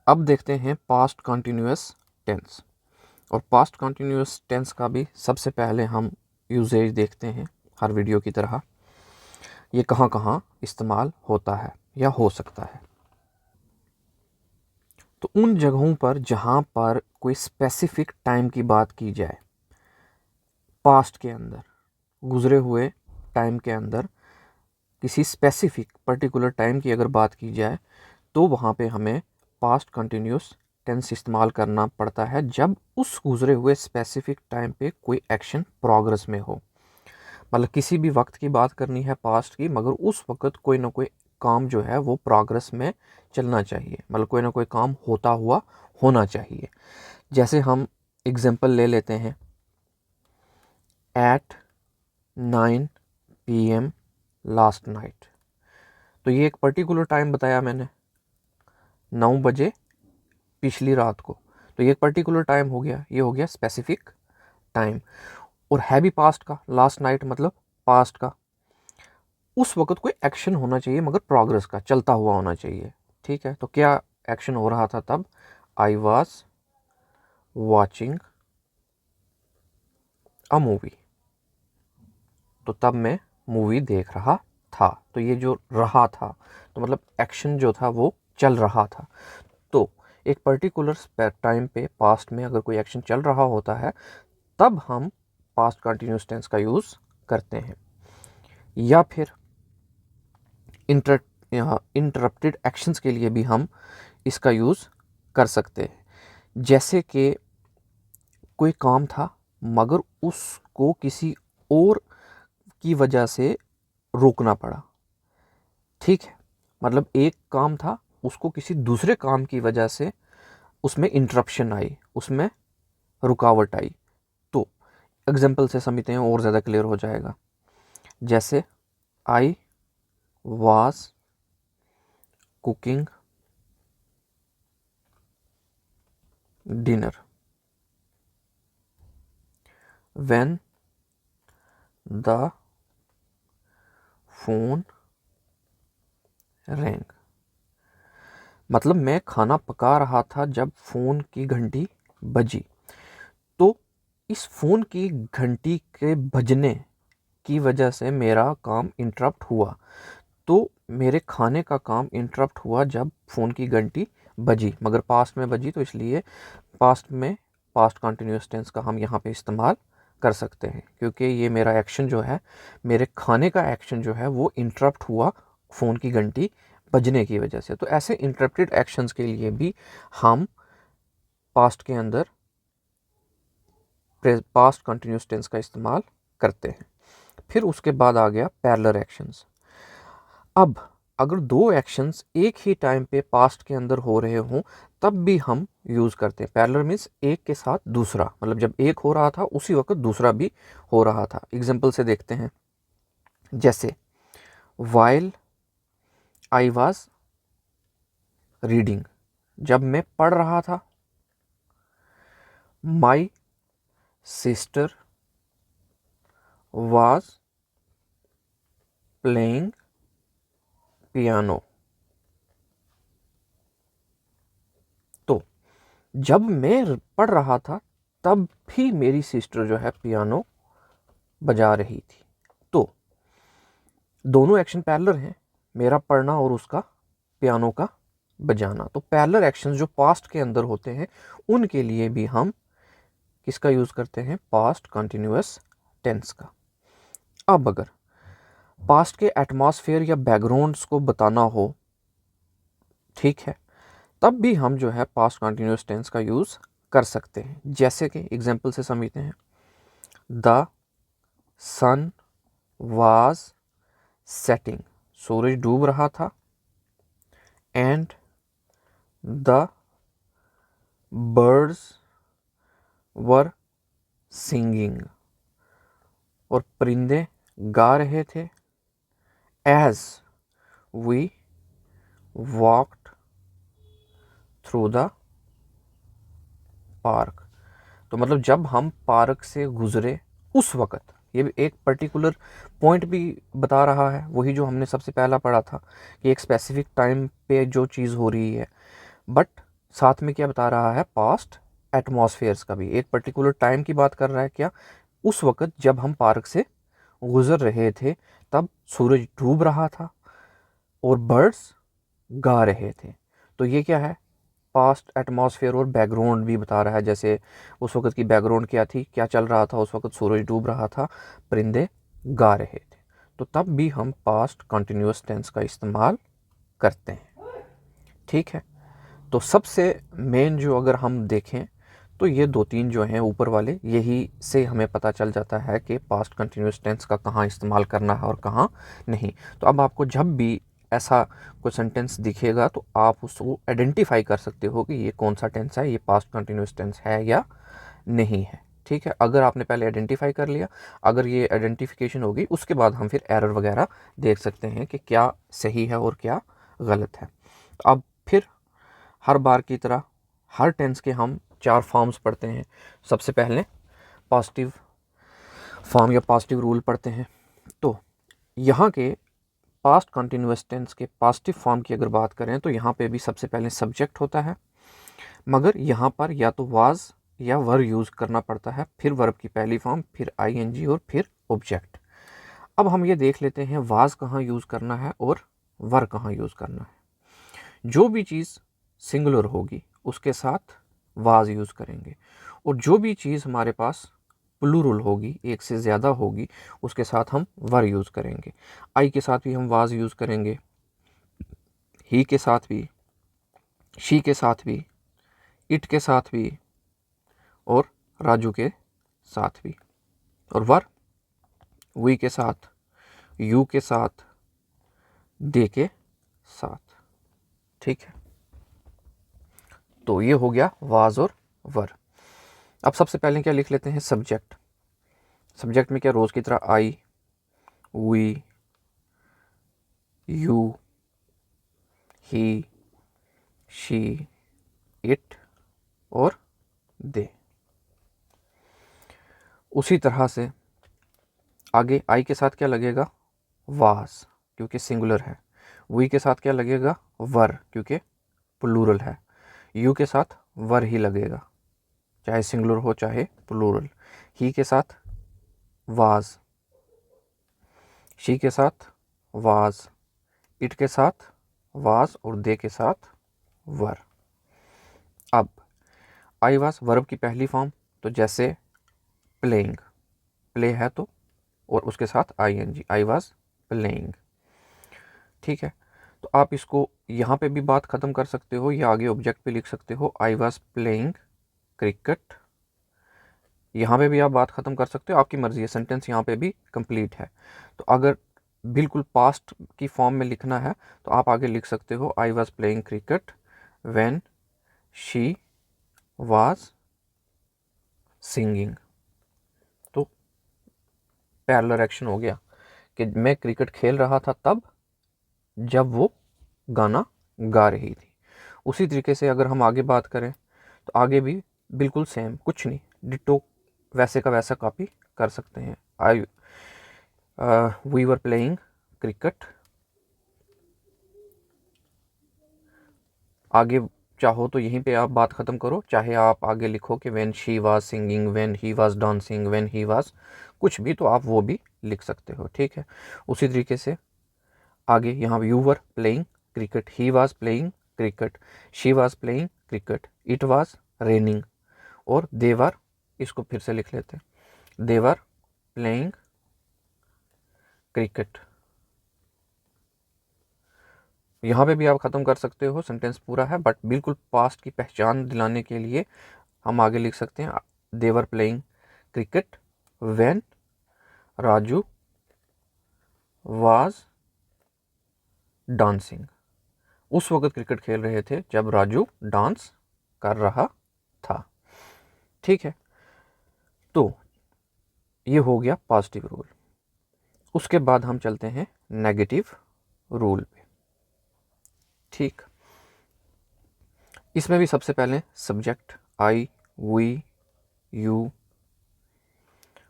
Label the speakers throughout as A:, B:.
A: अब देखते हैं पास्ट कंटिन्यूअस टेंस। और पास्ट कंटिन्यूअस टेंस का भी सबसे पहले हम यूजेज देखते हैं हर वीडियो की तरह। ये कहाँ कहाँ इस्तेमाल होता है या हो सकता है। तो उन जगहों पर जहाँ पर कोई स्पेसिफिक टाइम की बात की जाए, पास्ट के अंदर, गुजरे हुए टाइम के अंदर किसी स्पेसिफिक पर्टिकुलर टाइम की अगर बात की जाए, तो वहाँ पे हमें पास्ट कंटिन्यूस टेंस इस्तेमाल करना पड़ता है जब उस गुजरे हुए स्पेसिफिक टाइम पे कोई एक्शन प्रोग्रेस में हो। मतलब किसी भी वक्त की बात करनी है पास्ट की, मगर उस वक्त कोई ना कोई काम जो है वो प्रोग्रेस में चलना चाहिए, मतलब कोई ना कोई काम होता हुआ होना चाहिए। जैसे हम एग्जांपल ले लेते हैं, एट 9 PM लास्ट नाइट। तो ये एक पर्टिकुलर टाइम बताया मैंने, 9 बजे पिछली रात को। तो ये एक पर्टिकुलर टाइम हो गया, ये हो गया स्पेसिफिक टाइम। और है भी पास्ट का, लास्ट नाइट मतलब पास्ट का। उस वक्त कोई एक्शन होना चाहिए मगर प्रोग्रेस का, चलता हुआ होना चाहिए। ठीक है, तो क्या एक्शन हो रहा था तब? I was watching a movie. तो तब मैं मूवी देख रहा था। तो ये जो रहा था, तो मतलब एक्शन जो था वो चल रहा था। तो एक पर्टिकुलर टाइम पे पास्ट में अगर कोई एक्शन चल रहा होता है, तब हम पास्ट कंटिन्यूस टेंस का यूज़ करते हैं। या फिर इंटरप्टेड एक्शंस के लिए भी हम इसका यूज़ कर सकते हैं। जैसे कि कोई काम था मगर उसको किसी और की वजह से रोकना पड़ा। ठीक है, मतलब एक काम था, उसको किसी दूसरे काम की वजह से उसमें इंटरप्शन आई, उसमें रुकावट आई। तो एग्जाम्पल से समझते हैं और ज़्यादा क्लियर हो जाएगा। जैसे I was cooking dinner when the phone wrong. मतलब मैं खाना पका रहा था जब फ़ोन की घंटी बजी। तो इस फ़ोन की घंटी के बजने की वजह से मेरा काम इंटरप्ट हुआ। तो मेरे खाने का काम इंटरप्ट हुआ जब फ़ोन की घंटी बजी, मगर पास्ट में बजी, तो इसलिए पास्ट में पास्ट कंटिन्यूअस टेंस का हम यहाँ पे इस्तेमाल कर सकते हैं, क्योंकि ये मेरा एक्शन जो है, मेरे खाने का एक्शन जो है वो इंटरप्ट हुआ फ़ोन की घंटी बजने की वजह से। तो ऐसे इंटरप्टेड एक्शंस के लिए भी हम पास्ट के अंदर पास्ट कंटिन्यूअस टेंस का इस्तेमाल करते हैं। फिर उसके बाद आ गया पैरेलल एक्शंस। अब अगर दो एक्शंस एक ही टाइम पे पास्ट के अंदर हो रहे हों, तब भी हम यूज़ करते हैं। पैरेलल मीन्स एक के साथ दूसरा, मतलब जब एक हो रहा था उसी वक्त दूसरा भी हो रहा था। एग्जाम्पल से देखते हैं, जैसे वाइल आई वाज रीडिंग, जब मैं पढ़ रहा था। My sister was playing piano. तो जब मैं पढ़ रहा था तब भी मेरी सिस्टर जो है पियानो बजा रही थी। तो दोनों एक्शन पैरेलल हैं, मेरा पढ़ना और उसका पियानो का बजाना। तो पैरेलल एक्शंस जो पास्ट के अंदर होते हैं, उनके लिए भी हम किसका यूज़ करते हैं? पास्ट कंटिन्यूअस टेंस का। अब अगर पास्ट के एटमॉस्फेयर या बैकग्राउंड्स को बताना हो, ठीक है, तब भी हम जो है पास्ट कंटिन्यूअस टेंस का यूज़ कर सकते हैं। जैसे कि एग्जाम्पल से समझते हैं, द सन वाज सेटिंग, सूरज डूब रहा था। And the birds were singing, और परिंदे गा रहे थे। As we walked through the park. तो मतलब जब हम पार्क से गुजरे उस वक़्त, ये भी एक पर्टिकुलर पॉइंट भी बता रहा है, वही जो हमने सबसे पहला पढ़ा था कि एक स्पेसिफिक टाइम पे जो चीज़ हो रही है, बट साथ में क्या बता रहा है, पास्ट एटमॉस्फेयर्स का भी, एक पर्टिकुलर टाइम की बात कर रहा है। क्या, उस वक़्त जब हम पार्क से गुज़र रहे थे तब सूरज डूब रहा था और बर्ड्स गा रहे थे। तो ये क्या है, पास्ट एटमॉस्फेयर और बैकग्राउंड भी बता रहा है। जैसे उस वक़्त की बैकग्राउंड क्या थी, क्या चल रहा था, उस वक़्त सूरज डूब रहा था, परिंदे गा रहे थे। तो तब भी हम पास्ट कंटिन्यूअस टेंस का इस्तेमाल करते हैं। ठीक है, तो सबसे मेन जो अगर हम देखें तो ये 2-3 जो हैं ऊपर वाले, यही से हमें पता चल जाता है कि पास्ट कंटिन्यूअस टेंस का कहाँ इस्तेमाल करना है और कहाँ नहीं। तो अब आपको जब भी ऐसा कोई सेंटेंस दिखेगा तो आप उसको आइडेंटिफाई कर सकते हो कि ये कौन सा टेंस है, ये पास्ट कंटिन्यूअस टेंस है या नहीं है। ठीक है, अगर आपने पहले आइडेंटिफाई कर लिया, अगर ये आइडेंटिफिकेशन होगी, उसके बाद हम फिर एरर वगैरह देख सकते हैं कि क्या सही है और क्या गलत है। अब फिर हर बार की तरह हर टेंस के हम 4 फॉर्म्स पढ़ते हैं। सबसे पहले पॉजिटिव फॉर्म या पॉजिटिव रूल पढ़ते हैं। तो यहाँ के पास्ट कंटिन्यूअस टेंस के पॉजिटिव फॉर्म की अगर बात करें तो यहाँ पे भी सबसे पहले सब्जेक्ट होता है, मगर यहाँ पर या तो वाज या वर यूज़ करना पड़ता है, फिर वर्ब की पहली फॉर्म, फिर आईएनजी और फिर ऑब्जेक्ट। अब हम ये देख लेते हैं वाज कहाँ यूज़ करना है और वर कहाँ यूज़ करना है। जो भी चीज़ सिंगुलर होगी उसके साथ वाज यूज़ करेंगे, और जो भी चीज़ हमारे पास प्लूरल होगी, एक से ज़्यादा होगी, उसके साथ हम वर यूज़ करेंगे। आई के साथ भी हम वाज यूज़ करेंगे, ही के साथ भी, शी के साथ भी, इट के साथ भी और राजू के साथ भी। और वर वी के साथ, यू के साथ, दे के साथ। ठीक है, तो ये हो गया वाज और वर। अब सबसे पहले क्या लिख लेते हैं, सब्जेक्ट। सब्जेक्ट में क्या, रोज़ की तरह I, we, you, he, she, it और दे। उसी तरह से आगे आई के साथ क्या लगेगा, वास, क्योंकि सिंगुलर है। वी के साथ क्या लगेगा, वर, क्योंकि प्लूरल है। यू के साथ वर ही लगेगा, चाहे सिंगुलर हो चाहे प्लूरल। ही के साथ वाज, शी के साथ वाज, इट के साथ वाज और दे के साथ वर। अब आई वाज वर्ब की पहली फॉर्म, तो जैसे प्लेइंग, प्ले है तो, और उसके साथ आईएनजी, आई वाज प्लेइंग। ठीक है, तो आप इसको यहाँ पे भी बात ख़त्म कर सकते हो या आगे ऑब्जेक्ट पे लिख सकते हो, आई वाज प्लेइंग क्रिकेट। यहाँ पे भी आप बात ख़त्म कर सकते हो, आपकी मर्ज़ी है, सेंटेंस यहाँ पे भी कंप्लीट है। तो अगर बिल्कुल पास्ट की फॉर्म में लिखना है तो आप आगे लिख सकते हो, I was playing cricket when she was singing. तो पैरेलल एक्शन हो गया कि मैं क्रिकेट खेल रहा था तब जब वो गाना गा रही थी। उसी तरीके से अगर हम आगे बात करें तो आगे भी बिल्कुल सेम, कुछ नहीं, डिटो वैसे का वैसा कॉपी कर सकते हैं। I we were playing cricket, आगे चाहो तो यहीं पे आप बात ख़त्म करो, चाहे आप आगे लिखो कि when she was singing, when he was dancing, when he was कुछ भी, तो आप वो भी लिख सकते हो। ठीक है, उसी तरीके से आगे यहाँ you were playing cricket, he was playing cricket, she was playing cricket, it was raining और दे वर, इसको फिर से लिख लेते हैं, दे वर प्लेइंग क्रिकेट। यहाँ पे भी आप ख़त्म कर सकते हो, सेंटेंस पूरा है, बट बिल्कुल पास्ट की पहचान दिलाने के लिए हम आगे लिख सकते हैं, they were playing cricket when Raju was dancing. उस वक्त क्रिकेट खेल रहे थे जब राजू डांस कर रहा था। ठीक है, तो ये हो गया पॉजिटिव रूल। उसके बाद हम चलते हैं नेगेटिव रूल पे। ठीक, इसमें भी सबसे पहले सब्जेक्ट आई, वी, यू,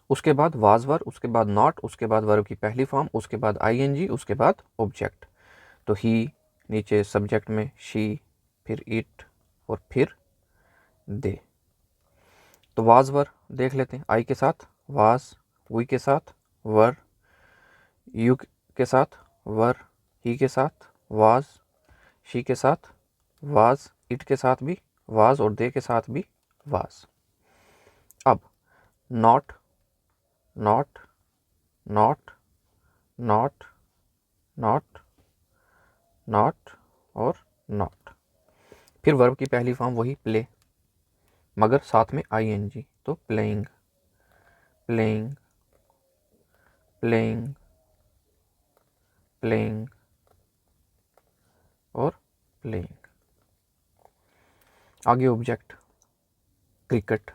A: उसके बाद वाज वर, उसके बाद नॉट, उसके बाद वर्ब की पहली फॉर्म, उसके बाद आईएनजी, उसके बाद ऑब्जेक्ट। तो ही नीचे सब्जेक्ट में, शी, फिर इट, और फिर दे। तो वाज वर देख लेते हैं। आई के साथ वाज, वी के साथ वर, यू के साथ वर, ही के साथ वाज, शी के साथ वाज, इट के साथ भी वाज और दे के साथ भी वाज। अब not, not, not, not, not, not और नॉट। फिर वर्ब की पहली फॉर्म वही प्ले, मगर साथ में आईएनजी, तो प्लेइंग, प्लेइंग, प्लेइंग, प्लेइंग और प्लेइंग। आगे ऑब्जेक्ट क्रिकेट,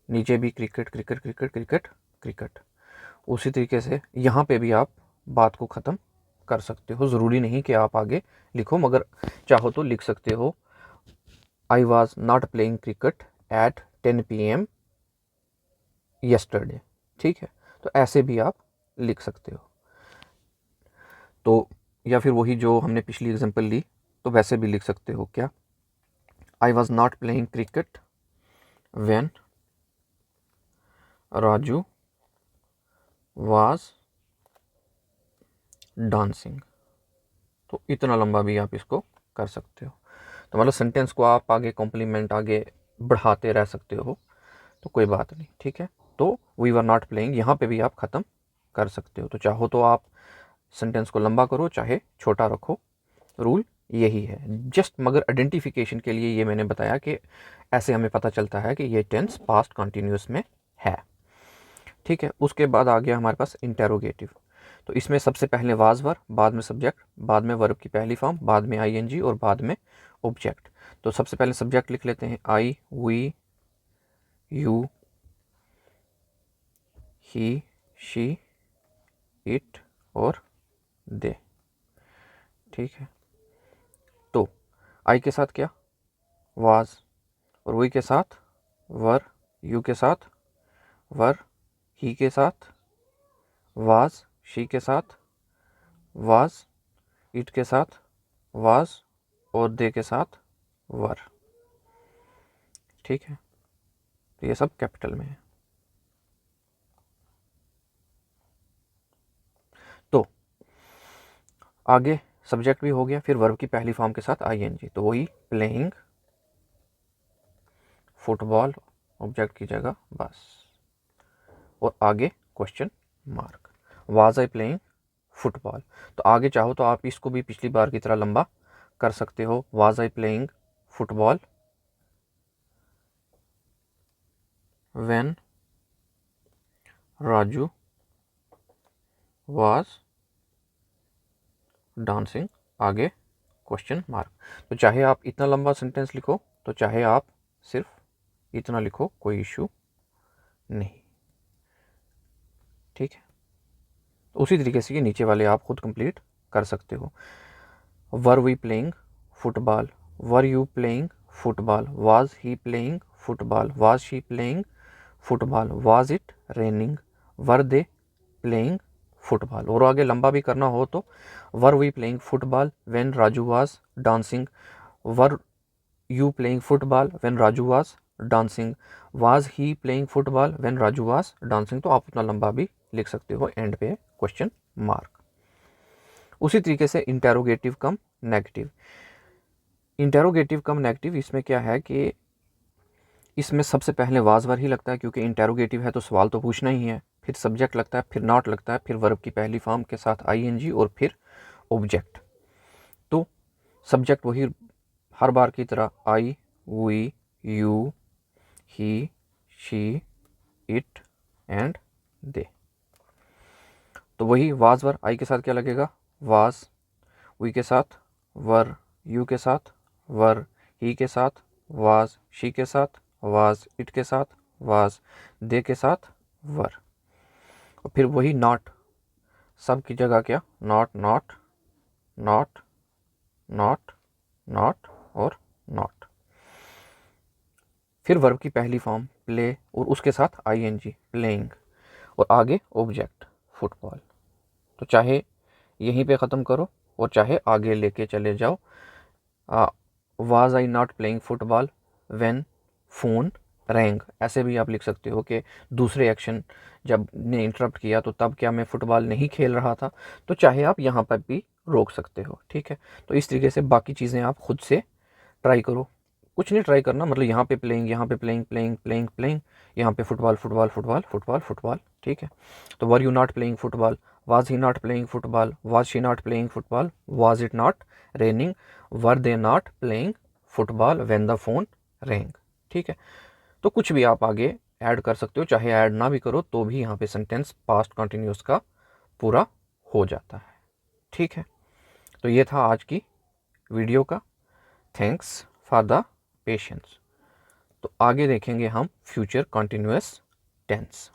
A: नीचे भी cricket cricket cricket cricket cricket. उसी तरीके से यहाँ पे भी आप बात को ख़त्म कर सकते हो। ज़रूरी नहीं कि आप आगे लिखो, मगर चाहो तो लिख सकते हो I was not playing cricket at 10 PM yesterday. ठीक है, तो ऐसे भी आप लिख सकते हो। तो या फिर वही जो हमने पिछली एग्जांपल ली, तो वैसे भी लिख सकते हो। क्या? I was not playing cricket when Raju was dancing. तो इतना लंबा भी आप इसको कर सकते हो। तो मतलब सेंटेंस को आप आगे कॉम्प्लीमेंट आगे बढ़ाते रह सकते हो, तो कोई बात नहीं। ठीक है, तो वी वर नॉट प्लेइंग यहाँ पे भी आप ख़त्म कर सकते हो। तो चाहो तो आप सेंटेंस को लंबा करो, चाहे छोटा रखो, रूल यही है। जस्ट मगर आइडेंटिफिकेशन के लिए ये मैंने बताया कि ऐसे हमें पता चलता है कि ये टेंस पास्ट कंटिन्यूस में है। ठीक है, उसके बाद आ गया हमारे पास इंटेरोगेटिव। तो इसमें सबसे पहले वाज वर, बाद में सब्जेक्ट, बाद में वर्ब की पहली फॉर्म, बाद में आईएनजी और बाद में ऑब्जेक्ट। तो सबसे पहले सब्जेक्ट लिख लेते हैं। I, we, you, he, she, it और दे। ठीक है, तो आई के साथ क्या? वाज, और वी के साथ वर, यू के साथ वर, ही के साथ वाज, शी के साथ वाज, इट के साथ वाज और दे के साथ वर। ठीक है, तो ये सब कैपिटल में है। तो आगे सब्जेक्ट भी हो गया, फिर वर्ब की पहली फॉर्म के साथ आईएनजी, तो वही प्लेइंग फुटबॉल ऑब्जेक्ट की जगह बस, और आगे question mark. Was I playing football. तो आगे चाहो तो आप इसको भी पिछली बार की तरह लंबा कर सकते हो। Was I playing football when Raju was dancing, आगे क्वेश्चन मार्क। तो चाहे आप इतना लंबा सेंटेंस लिखो, तो चाहे आप सिर्फ इतना लिखो, कोई इशू नहीं। ठीक है, उसी तरीके से ये नीचे वाले आप खुद कंप्लीट कर सकते हो। Were we playing football, were you playing football, was he playing football, was she playing football, was it raining, were they playing football. और आगे लंबा भी करना हो तो were we playing football when Raju was dancing, were you playing football when Raju was dancing, was he playing football when Raju was dancing. तो आप उतना लंबा भी लिख सकते हो, एंड पे क्वेश्चन मार्क। उसी तरीके से इंटेरोगेटिव कम नेगेटिव। इंटेरोगेटिव कम नेगेटिव, इसमें क्या है कि इसमें सबसे पहले वाज वर ही लगता है, क्योंकि इंटेरोगेटिव है तो सवाल तो पूछना ही है। फिर सब्जेक्ट लगता है, फिर नॉट लगता है, फिर वर्ब की पहली फॉर्म के साथ आईएनजी और फिर ऑब्जेक्ट। तो सब्जेक्ट वही हर बार की तरह I, we, you, he, she, it and they. तो वही वाज वर, आई के साथ क्या लगेगा? वाज, वी के साथ वर, यू के साथ वर, ही के साथ वाज, शी के साथ वाज, इट के साथ वाज, दे के साथ वर। और फिर वही नॉट, सब की जगह क्या? Not, not, not, not, not और नॉट। फिर वर्ब की पहली फॉर्म प्ले और उसके साथ आईएनजी प्लेइंग, और आगे ऑब्जेक्ट फुटबॉल। तो चाहे यहीं पे ख़त्म करो और चाहे आगे लेके चले जाओ। Was I not playing football when phone wrong, ऐसे भी आप लिख सकते हो कि दूसरे एक्शन जब ने इंटरप्ट किया तो तब क्या मैं फ़ुटबॉल नहीं खेल रहा था। तो चाहे आप यहाँ पर भी रोक सकते हो, ठीक है। तो इस तरीके से बाकी चीज़ें आप खुद से ट्राई करो। कुछ नहीं ट्राई करना, मतलब यहाँ पे प्लेइंग, यहाँ पे प्लेइंग प्लेइंग प्लेइंग प्लेइंग, यहाँ पे football football football football football, ठीक है। तो were you not playing football, was he not playing football, was she not playing football, was it not raining, were they not playing football when the phone wrong, ठीक है। तो कुछ भी आप आगे ऐड कर सकते हो, चाहे ऐड ना भी करो तो भी यहाँ पे सेंटेंस पास्ट कंटिन्यूस का पूरा हो जाता है, ठीक है। तो ये था आज की वीडियो का। Thanks for the patience. तो आगे देखेंगे हम फ्यूचर कंटिन्यूअस टेंस।